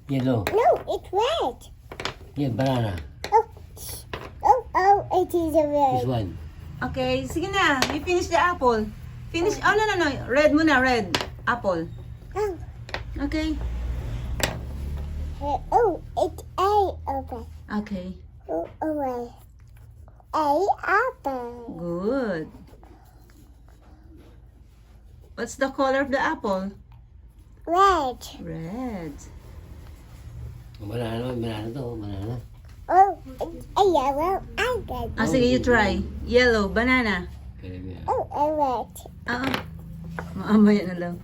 Yellow. No, it's red. Yeah, banana. Oh, it is a This red. one. Okay, sige na. You finish the apple. Finish. Oh, no. Red muna, red. Apple. Oh, Okay. it's a apple. Okay. A apple. Good. What's the color of the apple? Red. Red. Banana naman, banana to. Banana. Oh, it's a yellow apple. Ah, sige, you try. Yellow, banana. Kaya niya. Oh, a red. Maamaya na lang.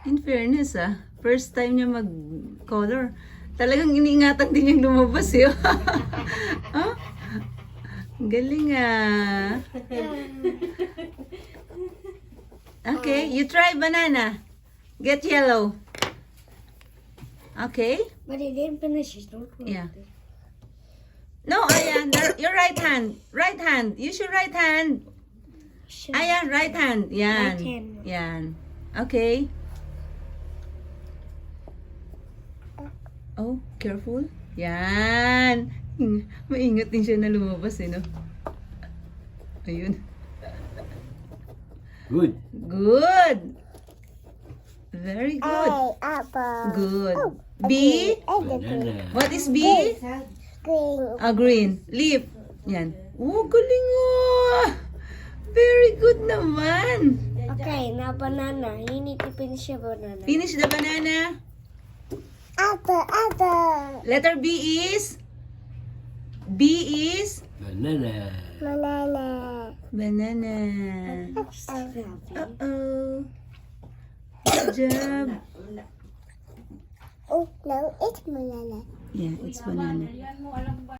In fairness, first time niya mag-color. Talagang iniingatan din niyang lumabas eh. Ah? Galing Okay, you try banana. Get yellow. Okay? But it didn't finish. Don't Yeah. No, Ayan, your right hand. Right hand. Use your right hand. Ayan, right hand. Yan. Right hand. Yan. Okay. Oh, careful. Yan. Maingat din siya na lumabas eh, no? Ayun. Good. Good. Very good. A apple. Good. Oh, B. Banana. What is B? Green. Green. Leaf. Yan. Oh, galing Very good naman. Okay, now banana. You need to finish your banana. Finish the banana. Apple. Letter B is? B is? Banana. Banana. Banana. Uh-oh. Good job. Oh, no, it's banana. Yeah, it's banana.